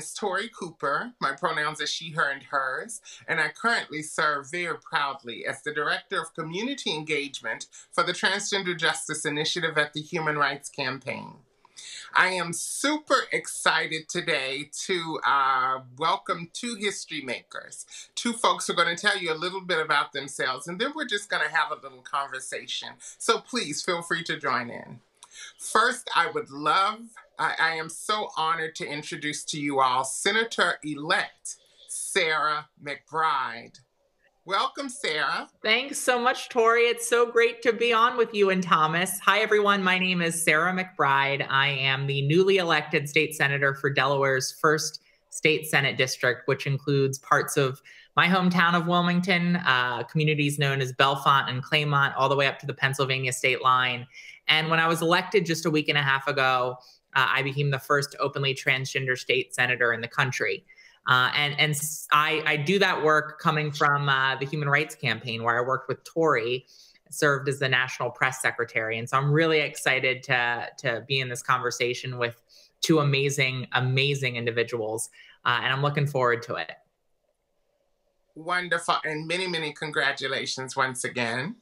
is Tori Cooper. My pronouns are she, her, and hers, and I currently serve very proudly as the Director of Community Engagement for the Transgender Justice Initiative at the Human Rights Campaign. I am super excited today to welcome two history makers, two folks who are going to tell you a little bit about themselves, and then we're just going to have a little conversation. So please feel free to join in. First, I am so honored to introduce to you all Senator-elect Sarah McBride. Welcome, Sarah. Thanks so much, Tori. It's so great to be on with you and Thomas. Hi, everyone. My name is Sarah McBride. I am the newly elected state senator for Delaware's 1st State Senate District, which includes parts of my hometown of Wilmington, communities known as Bellefonte and Claymont, all the way up to the Pennsylvania state line. And when I was elected just a week and a half ago, I became the first openly transgender state senator in the country. And I do that work coming from the Human Rights Campaign, where I worked with Tori, served as the national press secretary. And so I'm really excited to be in this conversation with two amazing individuals. And I'm looking forward to it. Wonderful. And many, many congratulations once again.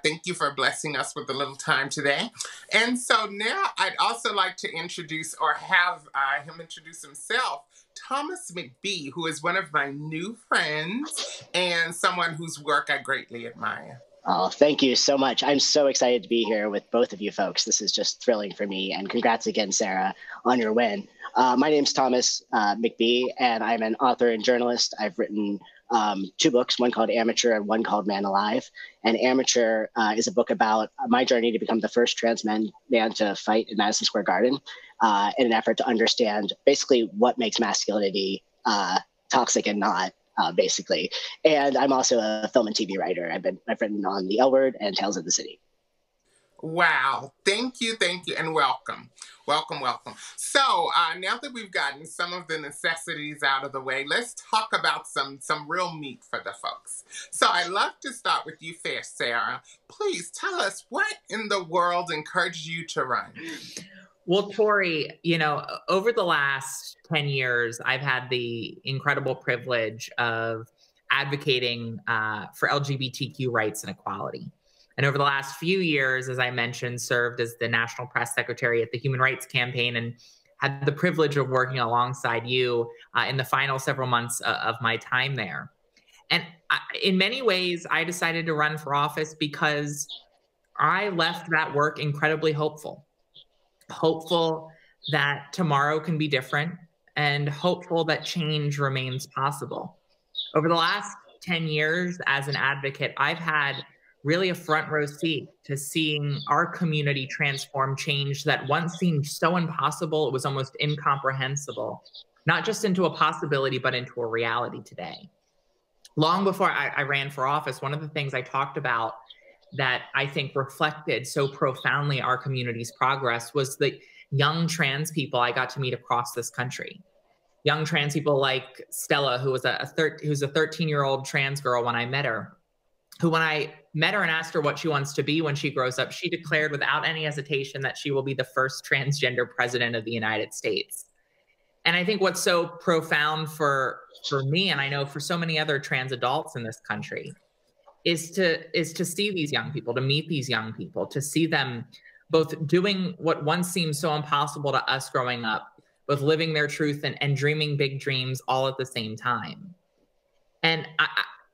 Thank you for blessing us with a little time today. And so now I'd also like to introduce or have him introduce himself, Thomas McBee, who is one of my new friends and someone whose work I greatly admire. Oh, thank you so much. I'm so excited to be here with both of you folks. This is just thrilling for me. And congrats again, Sarah, on your win. My name's Thomas McBee, and I'm an author and journalist. I've written 2 books, one called Amateur and one called Man Alive. And Amateur is a book about my journey to become the first trans man to fight in Madison Square Garden in an effort to understand basically what makes masculinity toxic and not, basically. And I'm also a film and TV writer. I've written on The L Word and Tales of the City. Wow. Thank you, and welcome. Welcome. So now that we've gotten some of the necessities out of the way, let's talk about some real meat for the folks. So I'd love to start with you first, Sarah. Please tell us what in the world encouraged you to run? Well, Tori, over the last 10 years, I've had the incredible privilege of advocating for LGBTQ rights and equality. And over the last few years, as I mentioned, served as the national press secretary at the Human Rights Campaign and had the privilege of working alongside you in the final several months of my time there. And in many ways, I decided to run for office because I left that work incredibly hopeful that tomorrow can be different and hopeful that change remains possible. Over the last 10 years as an advocate, I've had really a front row seat to seeing our community transform change that once seemed so impossible, it was almost incomprehensible, not just into a possibility, but into a reality today. Long before I ran for office, one of the things I talked about that I think reflected so profoundly our community's progress was the young trans people I got to meet across this country. Young trans people like Stella, who's a 13-year-old trans girl when I met her, who when I met her and asked her what she wants to be when she grows up, she declared without any hesitation that she will be the first transgender president of the United States. And I think what's so profound for me, and I know for so many other trans adults in this country, is to see these young people, to meet these young people, to see them both doing what once seemed so impossible to us growing up, both living their truth and dreaming big dreams all at the same time. And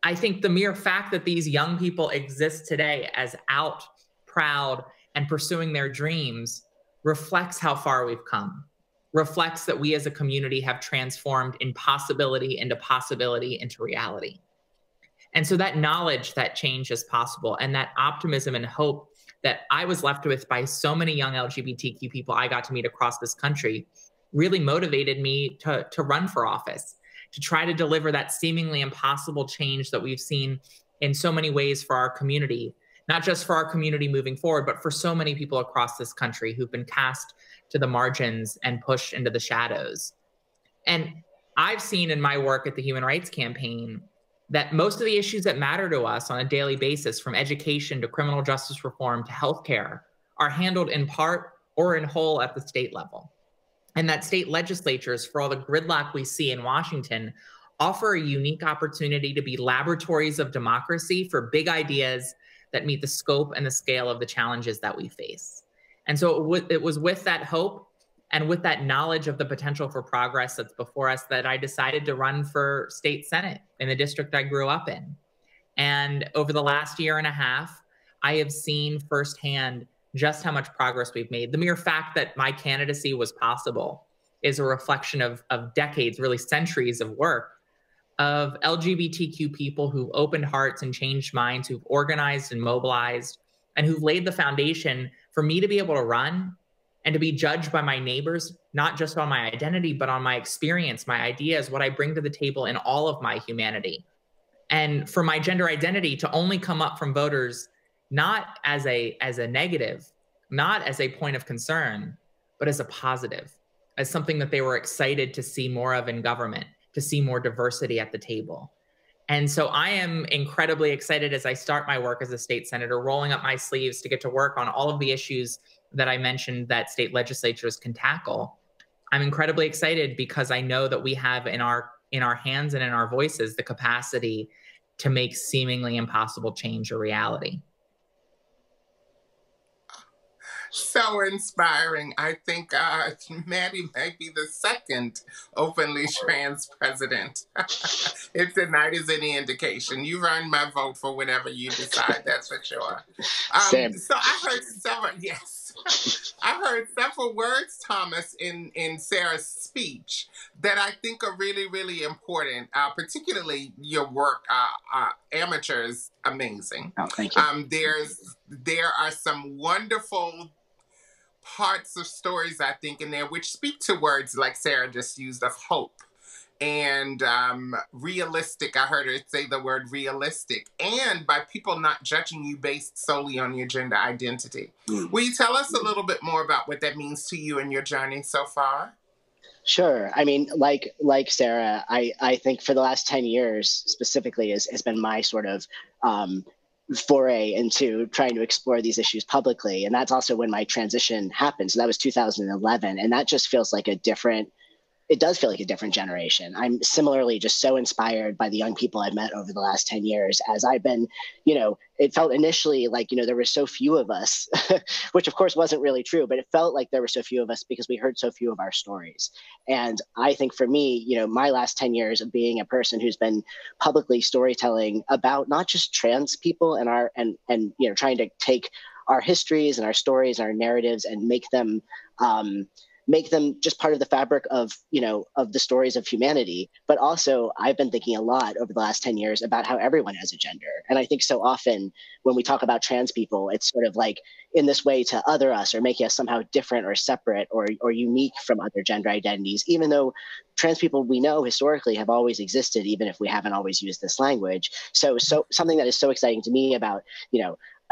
I think the mere fact that these young people exist today as out, proud, and pursuing their dreams reflects how far we've come, reflects that we as a community have transformed impossibility into possibility into reality. And so that knowledge that change is possible and that optimism and hope that I was left with by so many young LGBTQ people I got to meet across this country really motivated me to run for office, to try to deliver that seemingly impossible change that we've seen in so many ways for our community, not just for our community moving forward, but for so many people across this country who've been cast to the margins and pushed into the shadows. And I've seen in my work at the Human Rights Campaign that most of the issues that matter to us on a daily basis, from education to criminal justice reform to healthcare, are handled in part or in whole at the state level. and that state legislatures, for all the gridlock we see in Washington, offer a unique opportunity to be laboratories of democracy for big ideas that meet the scope and the scale of the challenges that we face. And so it was with that hope and with that knowledge of the potential for progress that's before us that I decided to run for state senate in the district I grew up in. And over the last year and a half, I have seen firsthand just how much progress we've made. The mere fact that my candidacy was possible is a reflection of decades, really centuries of work of LGBTQ people who've opened hearts and changed minds, who've organized and mobilized, and who've laid the foundation for me to be able to run and to be judged by my neighbors, not just on my identity, but on my experience, my ideas, what I bring to the table in all of my humanity. And for my gender identity to only come up from voters not as a negative, not as a point of concern, but as a positive, as something that they were excited to see more of in government, to see more diversity at the table. And so I am incredibly excited as I start my work as a state senator, rolling up my sleeves to get to work on all of the issues that I mentioned that state legislatures can tackle. I'm incredibly excited because I know that we have in our hands and in our voices the capacity to make seemingly impossible change a reality. So inspiring. I think Maddie might be the second openly trans president. If tonight is any indication, you've earned my vote for whatever you decide, that's for sure. Same. So I heard several, yes. I heard several words, Thomas, in Sarah's speech that I think are really, really important, particularly your work, Amateurs, amazing. Oh, thank you. There are some wonderful parts of stories, I think, in there which speak to words like Sarah just used of hope and realistic. I heard her say the word realistic, and by people not judging you based solely on your gender identity. Will you tell us a little bit more about what that means to you and your journey so far? Sure. I mean, like Sarah, I think for the last 10 years specifically has been my sort of foray into trying to explore these issues publicly. And that's also when my transition happened. So that was 2011. And that just feels like it does feel like a different generation. I'm similarly just so inspired by the young people I've met over the last 10 years as I've been, it felt initially like, there were so few of us, which of course wasn't really true, but it felt like there were so few of us because we heard so few of our stories. And I think for me, my last 10 years of being a person who's been publicly storytelling about not just trans people and trying to take our histories and our stories, our narratives and make them just part of the fabric of the stories of humanity. But also I've been thinking a lot over the last 10 years about how everyone has a gender. And I think so often when we talk about trans people, it's sort of like in this way to other us or make us somehow different or separate or unique from other gender identities, even though trans people we know historically have always existed, even if we haven't always used this language. So something that is so exciting to me about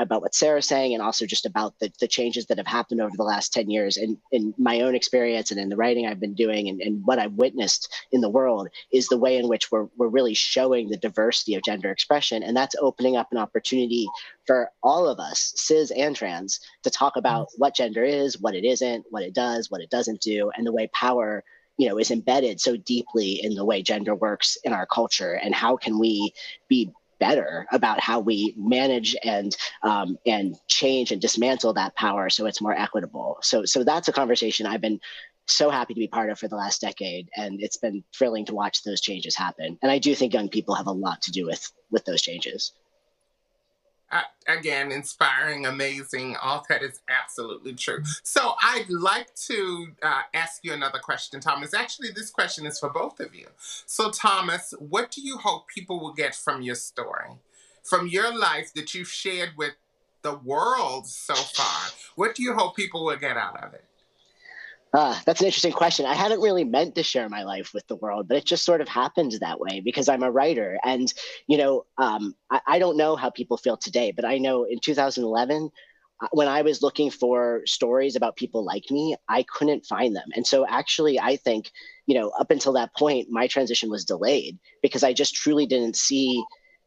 what Sarah's saying and also just about the changes that have happened over the last 10 years in my own experience and in the writing I've been doing and what I've witnessed in the world is the way in which we're really showing the diversity of gender expression. And that's opening up an opportunity for all of us, cis and trans, to talk about what gender is, what it isn't, what it does, what it doesn't do, and the way power is embedded so deeply in the way gender works in our culture. And how can we be better about how we manage and change and dismantle that power so it's more equitable. So that's a conversation I've been so happy to be part of for the last decade, and it's been thrilling to watch those changes happen. And I do think young people have a lot to do with those changes. Again, inspiring, amazing. All that is absolutely true. So I'd like to ask you another question, Thomas. Actually, this question is for both of you. So Thomas, what do you hope people will get from your story, from your life that you've shared with the world so far? What do you hope people will get out of it? That's an interesting question. I hadn't really meant to share my life with the world, but it just sort of happened that way because I'm a writer. And, I don't know how people feel today, but I know in 2011, when I was looking for stories about people like me, I couldn't find them. And so actually, I think, up until that point, my transition was delayed because I just truly didn't see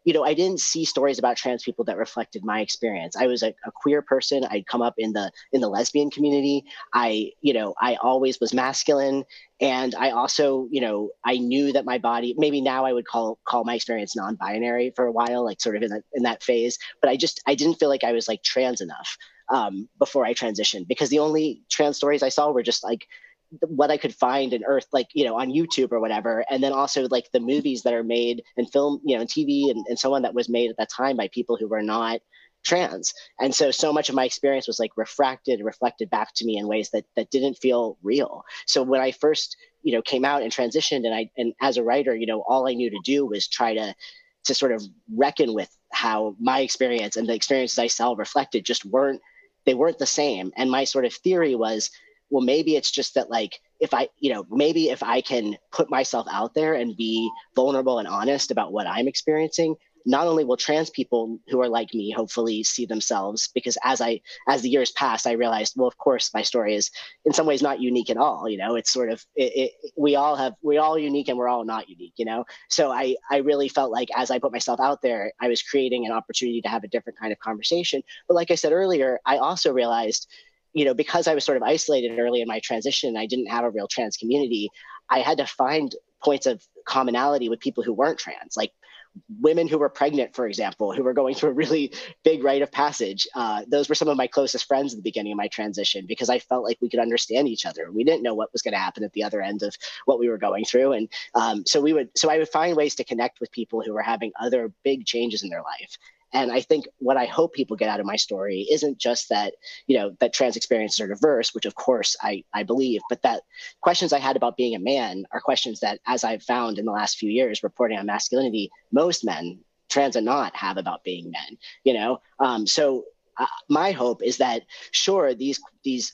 I didn't see stories about trans people that reflected my experience. I was a queer person. I'd come up in the lesbian community. I always was masculine. And I also, I knew that my body, maybe now I would call my experience non-binary for a while, like sort of in that phase. But I didn't feel like I was like trans enough before I transitioned, because the only trans stories I saw were just like what I could find in Earth, like, on YouTube or whatever. And then also like the movies that are made and film, and TV and so on that was made at that time by people who were not trans. And so much of my experience was like reflected back to me in ways that didn't feel real. So when I first, came out and transitioned, and as a writer, all I knew to do was try to sort of reckon with how my experience and the experiences I saw reflected just weren't the same. And my sort of theory was, well, maybe it's just that, like, if I can put myself out there and be vulnerable and honest about what I'm experiencing, not only will trans people who are like me hopefully see themselves, because as the years passed, I realized, well, of course, my story is in some ways not unique at all. It's sort of, we're all unique and we're all not unique, So I really felt like as I put myself out there, I was creating an opportunity to have a different kind of conversation. But like I said earlier, I also realized, because I was sort of isolated early in my transition, I didn't have a real trans community. I had to find points of commonality with people who weren't trans, like women who were pregnant, for example, who were going through a really big rite of passage. Those were some of my closest friends at the beginning of my transition, because I felt like we could understand each other. We didn't know what was going to happen at the other end of what we were going through. And so I would find ways to connect with people who were having other big changes in their life. And I think what I hope people get out of my story isn't just that, that trans experiences are diverse, which of course I believe, but that questions I had about being a man are questions that, as I've found in the last few years reporting on masculinity, most men, trans and not, have about being men, So my hope is that, sure,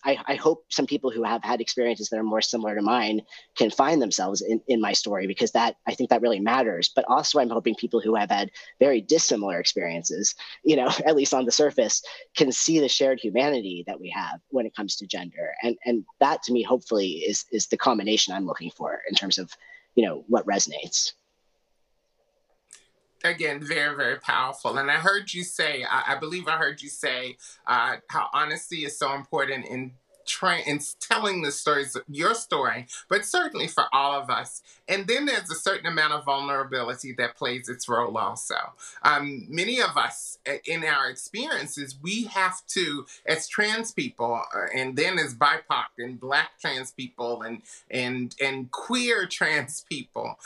I hope some people who have had experiences that are more similar to mine can find themselves in my story, because I think that really matters. But also I'm hoping people who have had very dissimilar experiences, at least on the surface, can see the shared humanity that we have when it comes to gender. And that, to me, hopefully is the combination I'm looking for in terms of, what resonates. Again, very, very powerful. And I heard you say, I believe I heard you say how honesty is so important in telling the stories, your story, but certainly for all of us. And then there's a certain amount of vulnerability that plays its role also. Many of us in our experiences, we have to, as trans people, and then as BIPOC and Black trans people and queer trans people,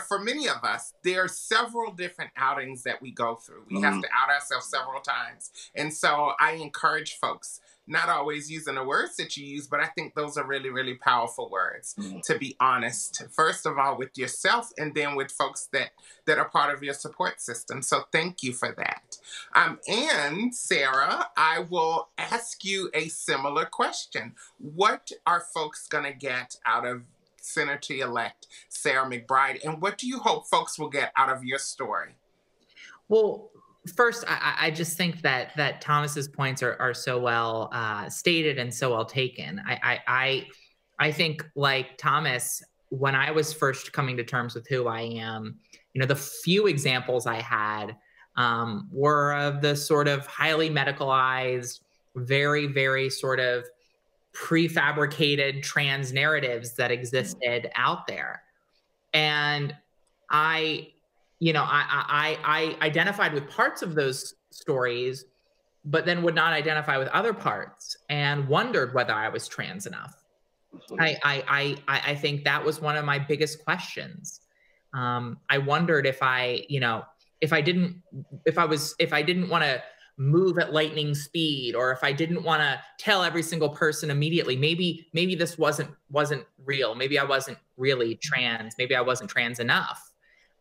for many of us, there are several different outings that we go through. We have to out ourselves several times. And so I encourage folks, not always using the words that you use, but I think those are really, really powerful words, to be honest, first of all, with yourself, and then with folks that are part of your support system. So thank you for that. And Sarah, I will ask you a similar question. What are folks going to get out of Senator-elect Sarah McBride, and what do you hope folks will get out of your story? Well, first, I just think that Thomas's points are so well stated and so well taken. I think, like Thomas, when I was first coming to terms with who I am, the few examples I had were of the sort of highly medicalized, very, very sort of prefabricated trans narratives that existed out there. And I identified with parts of those stories, but then would not identify with other parts, and wondered whether I was trans enough. I think that was one of my biggest questions. I wondered if I didn't want to move at lightning speed, or if I didn't want to tell every single person immediately, maybe this wasn't real. Maybe I wasn't really trans. Maybe I wasn't trans enough.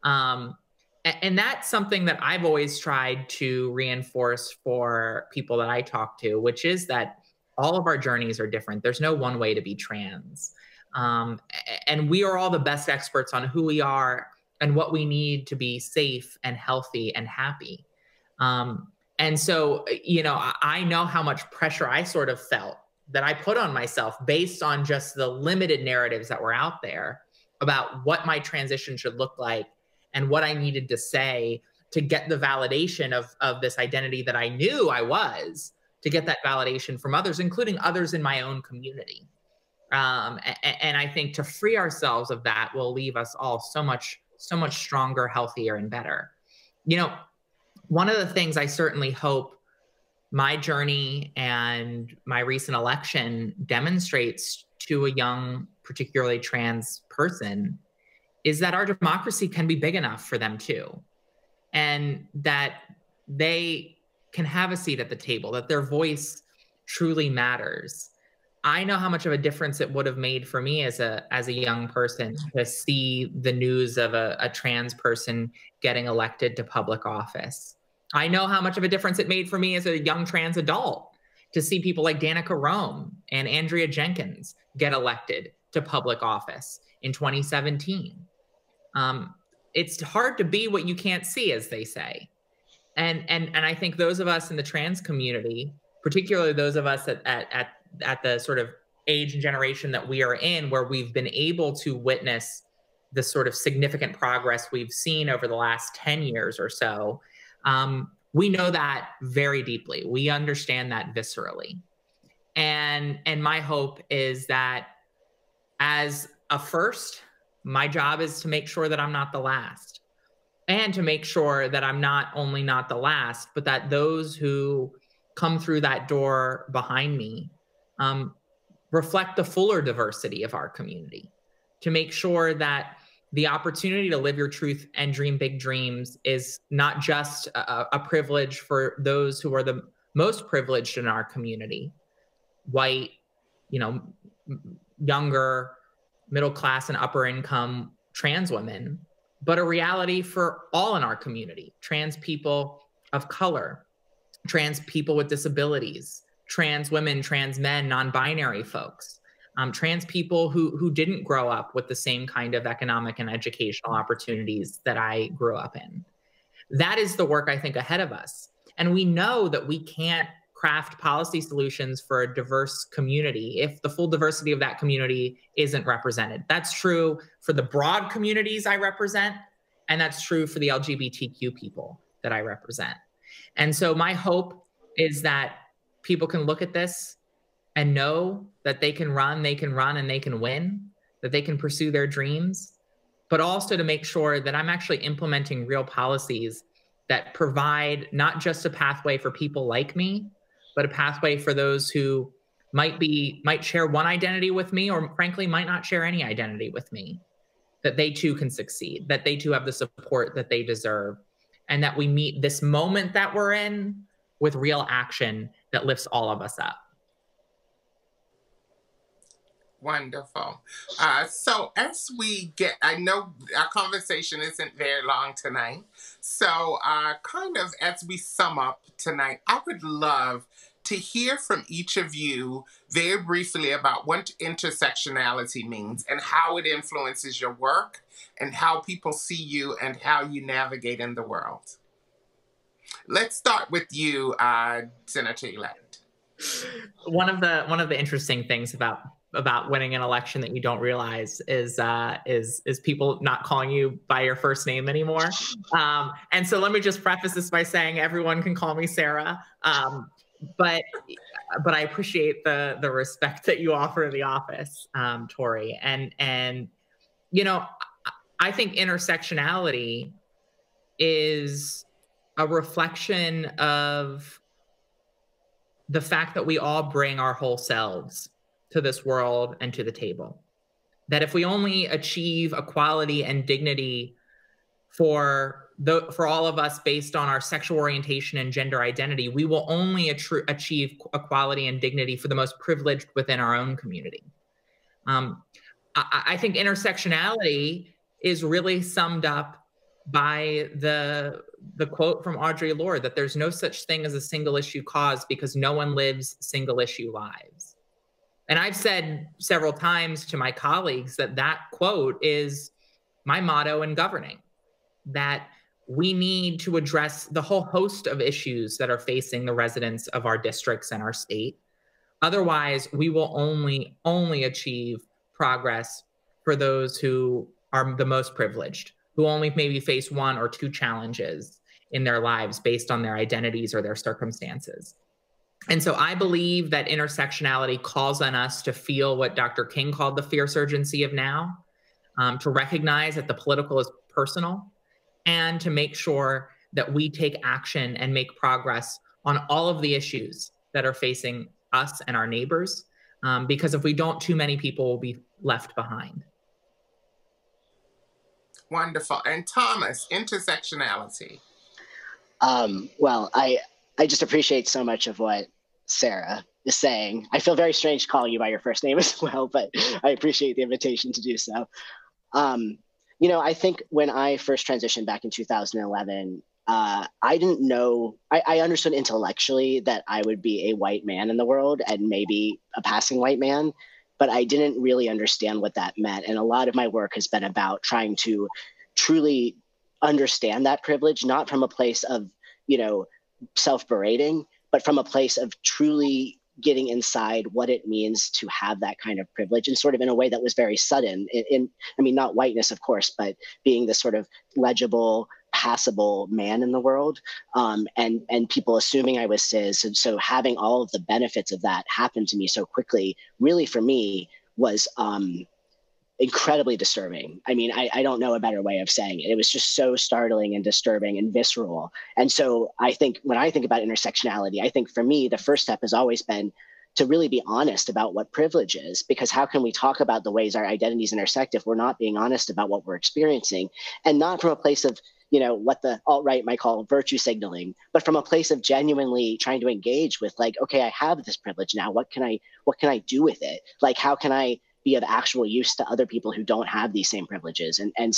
And that's something that I've always tried to reinforce for people that I talk to, which is that all of our journeys are different. There's no one way to be trans. And we are all the best experts on who we are and what we need to be safe and healthy and happy. And so, I know how much pressure I sort of felt that I put on myself based on just the limited narratives that were out there about what my transition should look like and what I needed to say to get the validation of this identity that I knew I was, to get that validation from others, including others in my own community. And I think to free ourselves of that will leave us all so much stronger, healthier, and better. You know, one of the things I certainly hope my journey and my recent election demonstrates to a young, particularly trans person, is that our democracy can be big enough for them too. And that they can have a seat at the table, that their voice truly matters. I know how much of a difference it would have made for me as a young person to see the news of a trans person getting elected to public office. I know how much of a difference it made for me as a young trans adult to see people like Danica Roem and Andrea Jenkins get elected to public office in 2017. It's hard to be what you can't see, as they say. And I think those of us in the trans community, particularly those of us at the sort of age and generation that we are in, where we've been able to witness the sort of significant progress we've seen over the last 10 years or so, we know that very deeply. We understand that viscerally. And my hope is that as a first, my job is to make sure that I'm not the last, and to make sure that I'm not only not the last, but that those who come through that door behind me reflect the fuller diversity of our community, to make sure that the opportunity to live your truth and dream big dreams is not just a privilege for those who are the most privileged in our community, white, you know, younger, middle class and upper income trans women, but a reality for all in our community: trans people of color, trans people with disabilities, trans women, trans men, non-binary folks, trans people who didn't grow up with the same kind of economic and educational opportunities that I grew up in. That is the work, I think, ahead of us. And we know that we can't craft policy solutions for a diverse community if the full diversity of that community isn't represented. That's true for the broad communities I represent, and that's true for the LGBTQ people that I represent. And so my hope is that people can look at this and know that they can run, and they can win, that they can pursue their dreams, but also to make sure that I'm actually implementing real policies that provide not just a pathway for people like me, but a pathway for those who might share one identity with me, or frankly, might not share any identity with me, that they too can succeed, that they too have the support that they deserve, and that we meet this moment that we're in with real action that lifts all of us up. Wonderful. So as we get, I know our conversation isn't very long tonight. So kind of as we sum up tonight, I would love to hear from each of you very briefly about what intersectionality means and how it influences your work and how people see you and how you navigate in the world. Let's start with you, Senator-elect. One of the interesting things about winning an election that you don't realize is people not calling you by your first name anymore. And so let me just preface this by saying everyone can call me Sarah. But I appreciate the respect that you offer the office, Tori. And you know, I think intersectionality is a reflection of the fact that we all bring our whole selves to this world and to the table. That if we only achieve equality and dignity for all of us based on our sexual orientation and gender identity, we will only achieve equality and dignity for the most privileged within our own community. I think intersectionality is really summed up by the quote from Audre Lorde, that there's no such thing as a single issue cause because no one lives single issue lives. And I've said several times to my colleagues that quote is my motto in governing, that we need to address the whole host of issues that are facing the residents of our districts and our state. Otherwise, we will only achieve progress for those who are the most privileged, who only maybe face one or two challenges in their lives based on their identities or their circumstances. And so I believe that intersectionality calls on us to feel what Dr. King called the fierce urgency of now, to recognize that the political is personal, and to make sure that we take action and make progress on all of the issues that are facing us and our neighbors. Because if we don't, too many people will be left behind. Wonderful. And Thomas, intersectionality. Well, I just appreciate so much of what Sarah is saying. I feel very strange calling you by your first name as well, but I appreciate the invitation to do so. You know, I think when I first transitioned back in 2011, I didn't know, I understood intellectually that I would be a white man in the world and maybe a passing white man, but I didn't really understand what that meant. And a lot of my work has been about trying to truly understand that privilege, not from a place of, you know, self-berating, but from a place of truly getting inside what it means to have that kind of privilege, and sort of in a way that was very sudden. I mean, not whiteness, of course, but being this sort of legible, passable man in the world, and people assuming I was cis. And so having all of the benefits of that happen to me so quickly, really for me was incredibly disturbing. I mean, I don't know a better way of saying it. It was just so startling and disturbing and visceral. And so I think when I think about intersectionality, I think for me, the first step has always been to really be honest about what privilege is, because how can we talk about the ways our identities intersect if we're not being honest about what we're experiencing, and not from a place of, you know, what the alt-right might call virtue signaling, but from a place of genuinely trying to engage with, like, okay, I have this privilege now. What can I do with it? Like, how can I be of actual use to other people who don't have these same privileges? And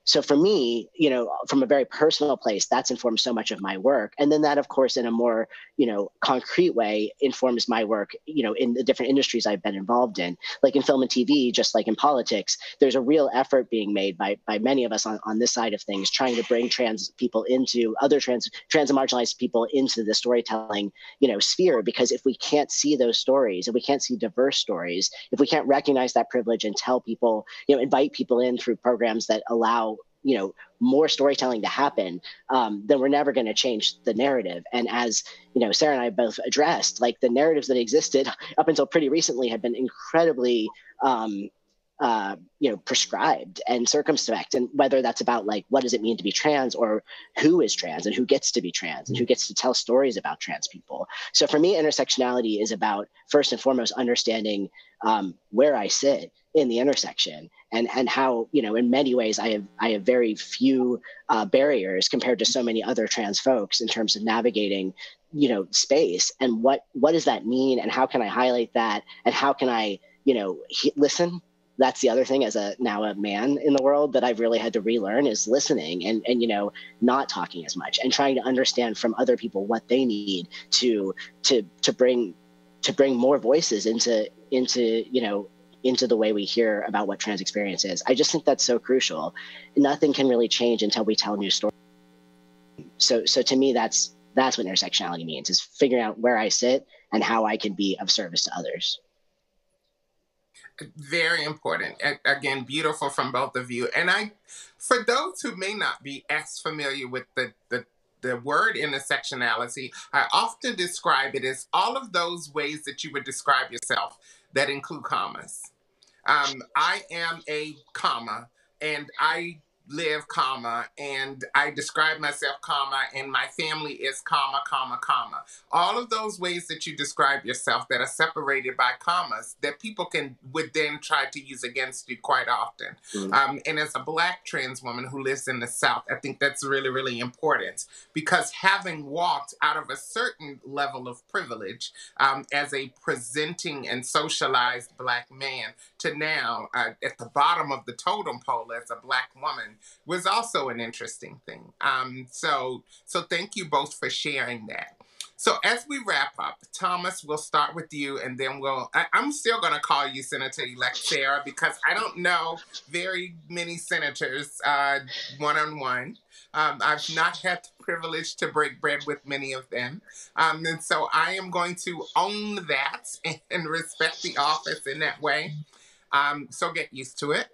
so for me, you know, from a very personal place, that's informed so much of my work. And then that, of course, in a more, you know, concrete way, informs my work, you know, in the different industries I've been involved in. Like in film and TV, just like in politics, there's a real effort being made by many of us on this side of things, trying to bring trans people into other trans and marginalized people into the storytelling, you know, sphere. Because if we can't see those stories, if we can't see diverse stories, if we can't recognize that privilege and tell people, you know, invite people in through programs that allow, you know, more storytelling to happen, then we're never going to change the narrative. And as, you know, Sarah and I both addressed, like, the narratives that existed up until pretty recently have been incredibly, you know, prescribed and circumspect. And whether that's about, like, what does it mean to be trans, or who is trans and who gets to be trans and who gets to tell stories about trans people. So for me, intersectionality is about, first and foremost, understanding where I sit in the intersection, and how, you know, in many ways I have very few barriers compared to so many other trans folks in terms of navigating, you know, space. And what does that mean, and how can I highlight that, and how can I, you know, listen? That's the other thing, as now a man in the world, that I've really had to relearn, is listening and you know, not talking as much, and trying to understand from other people what they need to bring more voices into you know, into the way we hear about what trans experience is. I just think that's so crucial. Nothing can really change until we tell new stories. So to me, that's what intersectionality means, is figuring out where I sit and how I can be of service to others. Very important. Again, beautiful from both of you. And for those who may not be as familiar with the word intersectionality, I often describe it as all of those ways that you would describe yourself that include commas. I am a comma, and I live comma, and I describe myself comma, and my family is comma, comma, comma. All of those ways that you describe yourself that are separated by commas that people would then try to use against you quite often. And as a Black trans woman who lives in the South, I think that's really, really important, because having walked out of a certain level of privilege as a presenting and socialized Black man to now at the bottom of the totem pole as a Black woman was also an interesting thing. So thank you both for sharing that. So as we wrap up, Thomas, we'll start with you, and then I'm still going to call you Senator-elect Sarah, because I don't know very many senators one-on-one. I've not had the privilege to break bread with many of them. And so I am going to own that and respect the office in that way. So get used to it.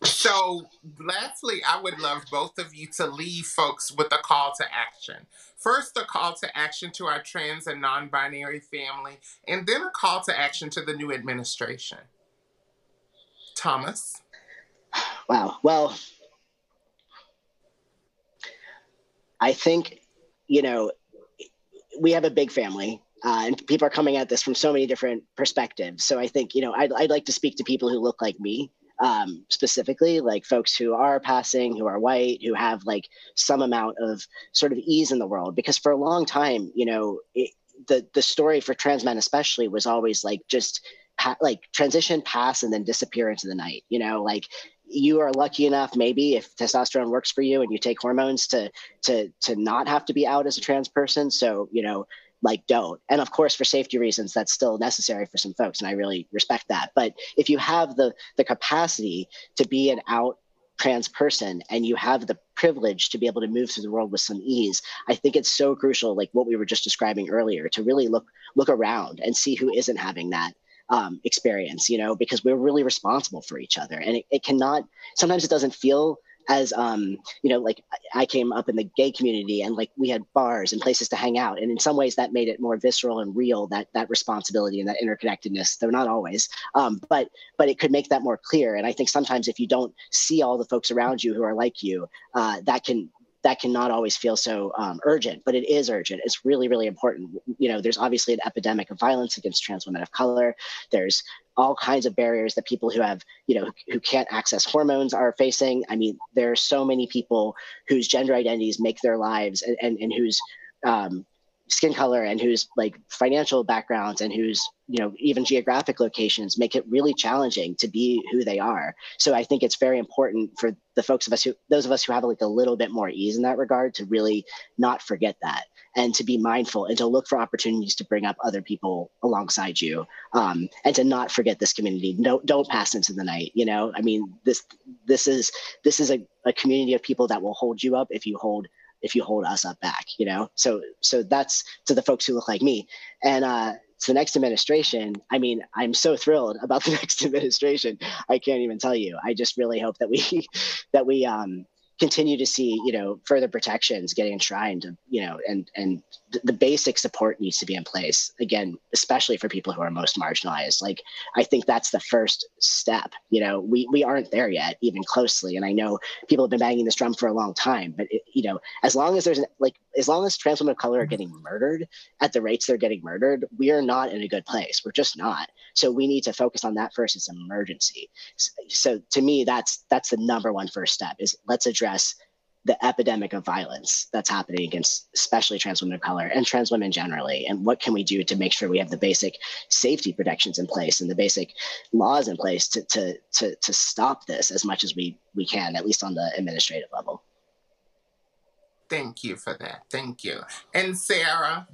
So, lastly, I would love both of you to leave folks with a call to action. First, a call to action to our trans and non binary family, and then a call to action to the new administration. Thomas? Wow. Well, I think, we have a big family. And people are coming at this from so many different perspectives. So I think, I'd like to speak to people who look like me, specifically, like folks who are passing, who are white, who have like some amount of sort of ease in the world. Because for a long time, the story for trans men especially was always like just like transition, pass, and then disappear into the night. Like you are lucky enough, maybe if testosterone works for you and you take hormones to not have to be out as a trans person. So, like don't. And of course, for safety reasons, that's still necessary for some folks. And I really respect that. But if you have the capacity to be an out trans person and you have the privilege to be able to move through the world with some ease, I think it's so crucial, like what we were just describing earlier, to really look around and see who isn't having that experience, because we're really responsible for each other. And it cannot, sometimes it doesn't feel as, like I came up in the gay community and like we had bars and places to hang out. And in some ways that made it more visceral and real, that responsibility and that interconnectedness, though not always, but it could make that more clear. And I think sometimes if you don't see all the folks around you who are like you, that can not always feel so urgent, but it is urgent. It's really, really important. There's obviously an epidemic of violence against trans women of color. There's all kinds of barriers that people who have, who can't access hormones are facing. I mean, there are so many people whose gender identities make their lives and whose skin color and whose like financial backgrounds and whose, even geographic locations make it really challenging to be who they are. So I think it's very important for those of us who have like a little bit more ease in that regard to really not forget that and to be mindful and to look for opportunities to bring up other people alongside you, and to not forget this community. Don't pass into the night. I mean, this is a community of people that will hold you up if you hold us up back, So that's to the folks who look like me. And to the next administration, I mean, I'm so thrilled about the next administration. I can't even tell you. I just really hope that we continue to see, further protections getting enshrined, and the basic support needs to be in place, again, especially for people who are most marginalized. Like, I think that's the first step. We aren't there yet, even closely. And I know people have been banging this drum for a long time, but as long as as long as trans women of color are getting murdered at the rates they're getting murdered, we are not in a good place. We're just not. So we need to focus on that first as an emergency. So to me, that's the number one first step, is let's address the epidemic of violence that's happening against especially trans women of color and trans women generally. And what can we do to make sure we have the basic safety protections in place and the basic laws in place to stop this as much as we can, at least on the administrative level. Thank you for that. Thank you. And Sarah,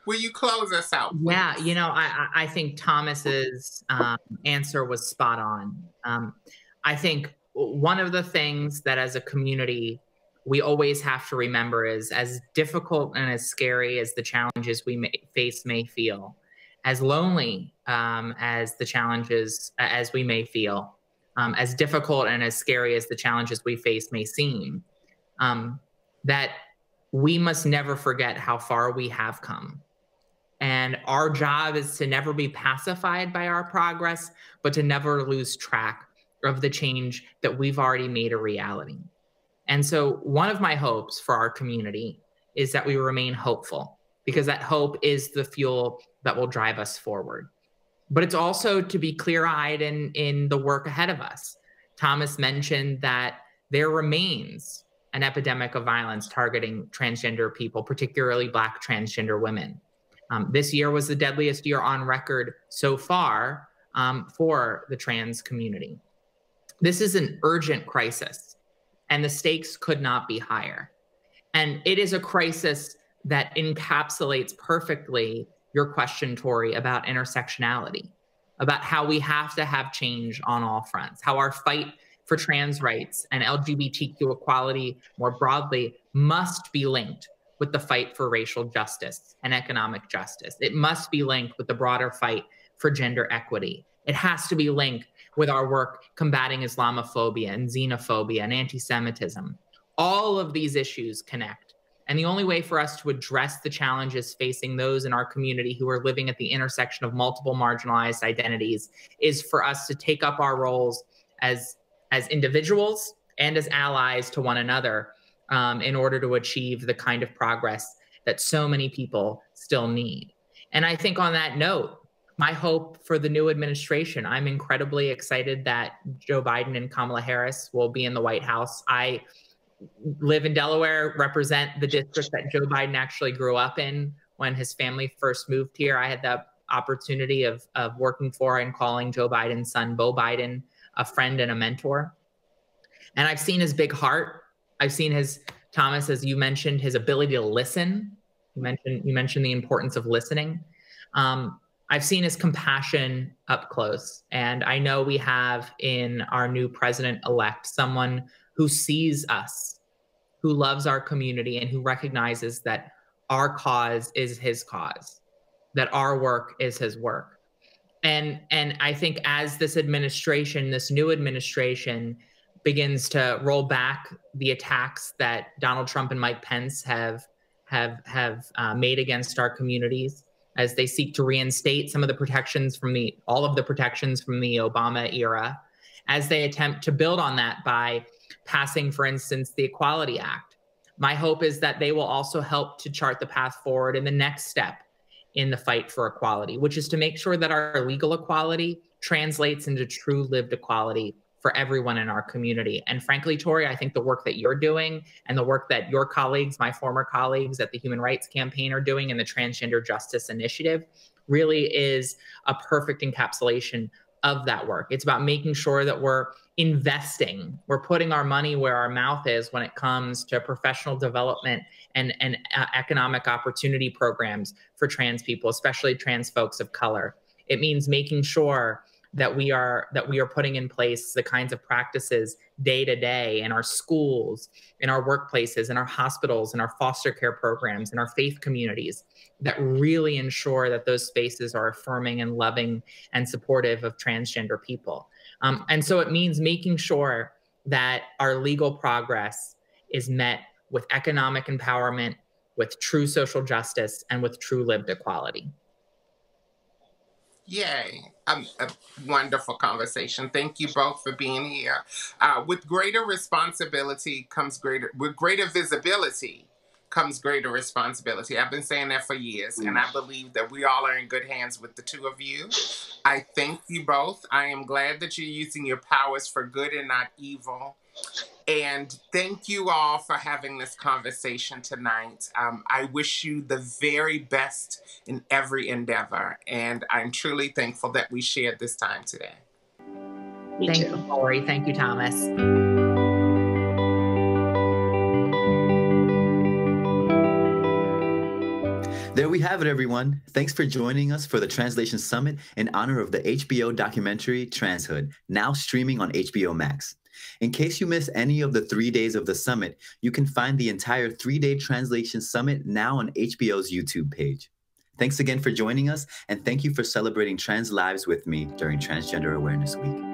will you close us out, please? Yeah, I think Thomas's answer was spot on. I think one of the things that as a community we always have to remember is, as difficult and as scary as the challenges we may feel, as lonely as the challenges as we may feel, as difficult and as scary as the challenges we face may seem, that we must never forget how far we have come. And our job is to never be pacified by our progress, but to never lose track of the change that we've already made a reality. And so one of my hopes for our community is that we remain hopeful, because that hope is the fuel that will drive us forward. But it's also to be clear-eyed in the work ahead of us. Thomas mentioned that there remains an epidemic of violence targeting transgender people, particularly Black transgender women. This year was the deadliest year on record so far for the trans community. This is an urgent crisis, and the stakes could not be higher. And it is a crisis that encapsulates perfectly your question, Tori, about intersectionality, about how we have to have change on all fronts, how our fight for trans rights and LGBTQ equality more broadly must be linked with the fight for racial justice and economic justice. It must be linked with the broader fight for gender equity. It has to be linked with our work combating Islamophobia and xenophobia and anti-Semitism. All of these issues connect. And the only way for us to address the challenges facing those in our community who are living at the intersection of multiple marginalized identities is for us to take up our roles as individuals and as allies to one another in order to achieve the kind of progress that so many people still need. And I think on that note, my hope for the new administration, I'm incredibly excited that Joe Biden and Kamala Harris will be in the White House. I live in Delaware, represent the district that Joe Biden actually grew up in when his family first moved here. I had the opportunity of working for and calling Joe Biden's son, Beau Biden, a friend and a mentor. And I've seen his big heart. I've seen his, Thomas, as you mentioned, his ability to listen. You mentioned the importance of listening. I've seen his compassion up close. And I know we have in our new president-elect someone who sees us, who loves our community, and who recognizes that our cause is his cause, that our work is his work. And I think as this administration, this new administration, begins to roll back the attacks that Donald Trump and Mike Pence have made against our communities, as they seek to reinstate some of the protections from all of the protections from the Obama era, as they attempt to build on that by passing, for instance, the Equality Act. My hope is that they will also help to chart the path forward in the next step in the fight for equality, which is to make sure that our legal equality translates into true lived equality for everyone in our community. And frankly, Tori, I think the work that you're doing and the work that your colleagues, my former colleagues at the Human Rights Campaign are doing in the Transgender Justice Initiative really is a perfect encapsulation of that work. It's about making sure that we're investing, we're putting our money where our mouth is when it comes to professional development and economic opportunity programs for trans people, especially trans folks of color. It means making sure that we are putting in place the kinds of practices day to day in our schools, in our workplaces, in our hospitals, in our foster care programs, in our faith communities that really ensure that those spaces are affirming and loving and supportive of transgender people. And so it means making sure that our legal progress is met with economic empowerment, with true social justice, and with true lived equality. Yay. A wonderful conversation. Thank you both for being here. With greater responsibility comes with greater visibility comes greater responsibility. I've been saying that for years, and I believe that we all are in good hands with the two of you. I thank you both. I am glad that you're using your powers for good and not evil. And thank you all for having this conversation tonight. I wish you the very best in every endeavor. And I'm truly thankful that we shared this time today. Thank you, Lori. Thank you, Thomas. There we have it, everyone. Thanks for joining us for the Translation Summit in honor of the HBO documentary Transhood, now streaming on HBO Max. In case you missed any of the 3 days of the summit, you can find the entire 3-day Translation Summit now on HBO's YouTube page. Thanks again for joining us, and thank you for celebrating trans lives with me during Transgender Awareness Week.